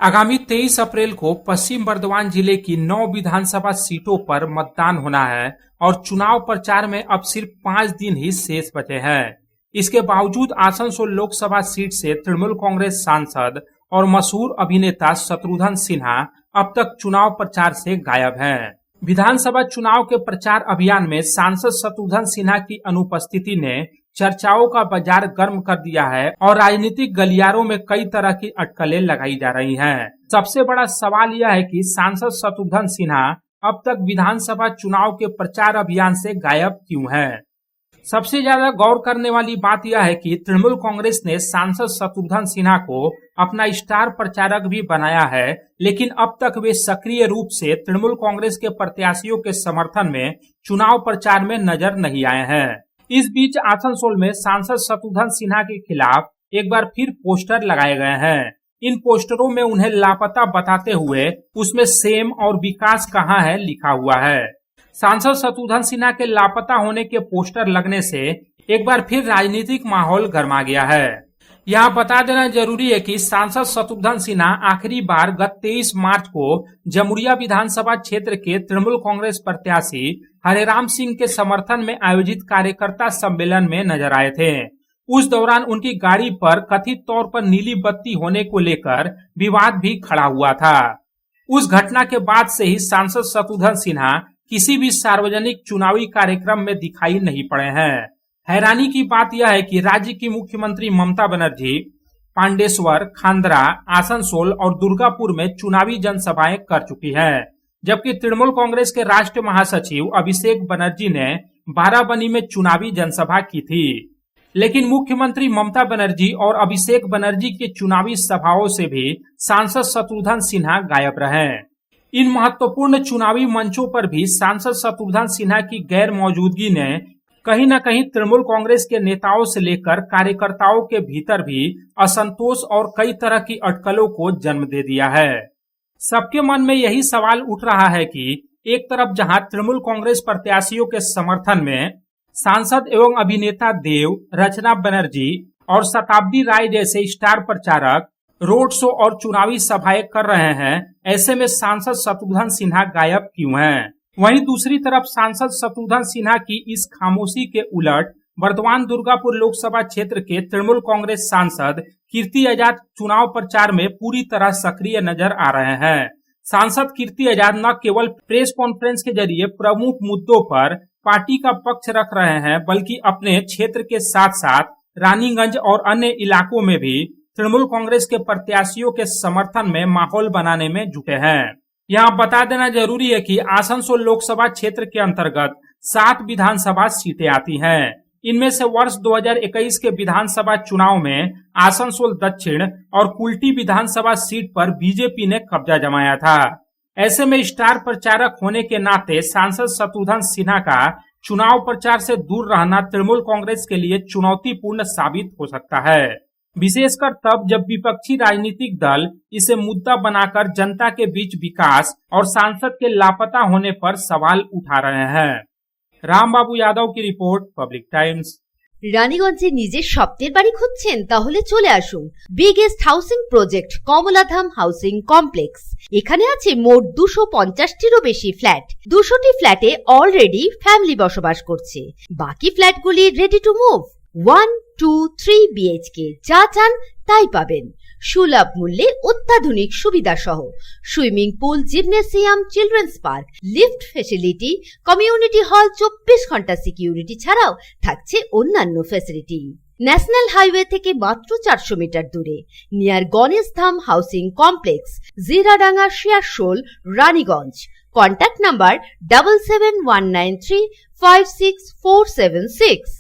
आगामी 23 अप्रैल को पश्चिम बर्धमान जिले की 9 विधानसभा सीटों पर मतदान होना है और चुनाव प्रचार में अब सिर्फ 5 दिन ही शेष बचे हैं। इसके बावजूद आसनसोल लोकसभा सीट से तृणमूल कांग्रेस सांसद और मशहूर अभिनेता शत्रुघ्न सिन्हा अब तक चुनाव प्रचार से गायब हैं। विधानसभा चुनाव के प्रचार अभियान में सांसद शत्रुघ्न सिन्हा की अनुपस्थिति ने चर्चाओं का बाजार गर्म कर दिया है और राजनीतिक गलियारों में कई तरह की अटकलें लगाई जा रही हैं। सबसे बड़ा सवाल यह है कि सांसद शत्रुघ्न सिन्हा अब तक विधानसभा चुनाव के प्रचार अभियान से गायब क्यों हैं? सबसे ज्यादा गौर करने वाली बात यह है कि तृणमूल कांग्रेस ने सांसद शत्रुघ्न सिन्हा को अपना स्टार प्रचारक भी बनाया है, लेकिन अब तक वे सक्रिय रूप से तृणमूल कांग्रेस के प्रत्याशियों के समर्थन में चुनाव प्रचार में नजर नहीं आए हैं। इस बीच आसनसोल में सांसद शत्रुघ्न सिन्हा के खिलाफ एक बार फिर पोस्टर लगाए गए हैं। इन पोस्टरों में उन्हें लापता बताते हुए उसमें सेम और विकास कहाँ है लिखा हुआ है। सांसद शत्रुघ्न सिन्हा के लापता होने के पोस्टर लगने से एक बार फिर राजनीतिक माहौल गर्मा गया है। यहाँ बता देना जरूरी है कि सांसद शत्रुघ्न सिन्हा आखिरी बार गत 23 मार्च को जमुरिया विधानसभा क्षेत्र के तृणमूल कांग्रेस प्रत्याशी हरेराम सिंह के समर्थन में आयोजित कार्यकर्ता सम्मेलन में नजर आए थे। उस दौरान उनकी गाड़ी पर कथित तौर पर नीली बत्ती होने को लेकर विवाद भी खड़ा हुआ था। उस घटना के बाद से ही सांसद शत्रुघ्न सिन्हा किसी भी सार्वजनिक चुनावी कार्यक्रम में दिखाई नहीं पड़े हैं। हैरानी की बात यह है कि राज्य की मुख्यमंत्री ममता बनर्जी पांडेश्वर, खांडरा, आसनसोल और दुर्गापुर में चुनावी जनसभाएं कर चुकी हैं, जबकि तृणमूल कांग्रेस के राष्ट्रीय महासचिव अभिषेक बनर्जी ने बाराबनी में चुनावी जनसभा की थी। लेकिन मुख्यमंत्री ममता बनर्जी और अभिषेक बनर्जी के चुनावी सभाओं से भी सांसद शत्रुघ्न सिन्हा गायब रहे। इन महत्वपूर्ण चुनावी मंचों पर भी सांसद शत्रुघ्न सिन्हा की गैर मौजूदगी ने कहीं न कहीं तृणमूल कांग्रेस के नेताओं से लेकर कार्यकर्ताओं के भीतर भी असंतोष और कई तरह की अटकलों को जन्म दे दिया है। सबके मन में यही सवाल उठ रहा है कि एक तरफ जहां तृणमूल कांग्रेस प्रत्याशियों के समर्थन में सांसद एवं अभिनेता देव, रचना बनर्जी और शताब्दी राय जैसे स्टार प्रचारक रोड शो और चुनावी सभाएं कर रहे हैं, ऐसे में सांसद शत्रुघ्न सिन्हा गायब क्यों हैं? वहीं दूसरी तरफ सांसद शत्रुघ्न सिन्हा की इस खामोशी के उलट बर्धमान दुर्गापुर लोकसभा क्षेत्र के तृणमूल कांग्रेस सांसद कीर्ति आजाद चुनाव प्रचार में पूरी तरह सक्रिय नजर आ रहे हैं। सांसद कीर्ति आजाद न केवल प्रेस कॉन्फ्रेंस के जरिए प्रमुख मुद्दों पर पार्टी का पक्ष रख रहे हैं, बल्कि अपने क्षेत्र के साथ साथ रानीगंज और अन्य इलाकों में भी तृणमूल कांग्रेस के प्रत्याशियों के समर्थन में माहौल बनाने में जुटे हैं। यहाँ बता देना जरूरी है कि आसनसोल लोकसभा क्षेत्र के अंतर्गत 7 विधानसभा सीटें आती हैं। इनमें से वर्ष 2021 के विधानसभा चुनाव में आसनसोल दक्षिण और कुल्टी विधानसभा सीट पर बीजेपी ने कब्जा जमाया था। ऐसे में स्टार प्रचारक होने के नाते सांसद शत्रुघ्न सिन्हा का चुनाव प्रचार से दूर रहना तृणमूल कांग्रेस के लिए चुनौतीपूर्ण साबित हो सकता है, विशेषकर तब जब विपक्षी राजनीतिक दल इसे मुद्दा बनाकर जनता के बीच विकास और सांसद के लापता होने पर सवाल उठा रहे हैं। रामबाबू यादव की रिपोर्ट, पब्लिक टाइम्स। রানীগঞ্জে নিজের স্বপ্নের বাড়ি খুঁজছেন? তাহলে চলে আসুন biggest housing project Kamaladham housing complex. এখানে আছে মোট 250টিরও বেশি ফ্ল্যাট। 200টি ফ্ল্যাটে অলরেডি ফ্যামিলি বসবাস করছে, বাকি ফ্ল্যাটগুলি রেডি টু মুভ। 1, 2, 3 BHK যা চান তাই পাবেন সুলভ মূল্যে, অত্যাধুনিক সুবিধা সহ। Swimming pool, gymnasium, children's park, lift facility, community hall, 24 ঘন্টা সিকিউরিটি ছাড়াও থাকছে অন্যান্য ফ্যাসিলিটি। ন্যাশনাল হাইওয়ে থেকে মাত্র 400 মিটার দূরে, near Ganesh Dham housing complex, Jiradanga, Searsole, Raniganj. Contact number 7719356476।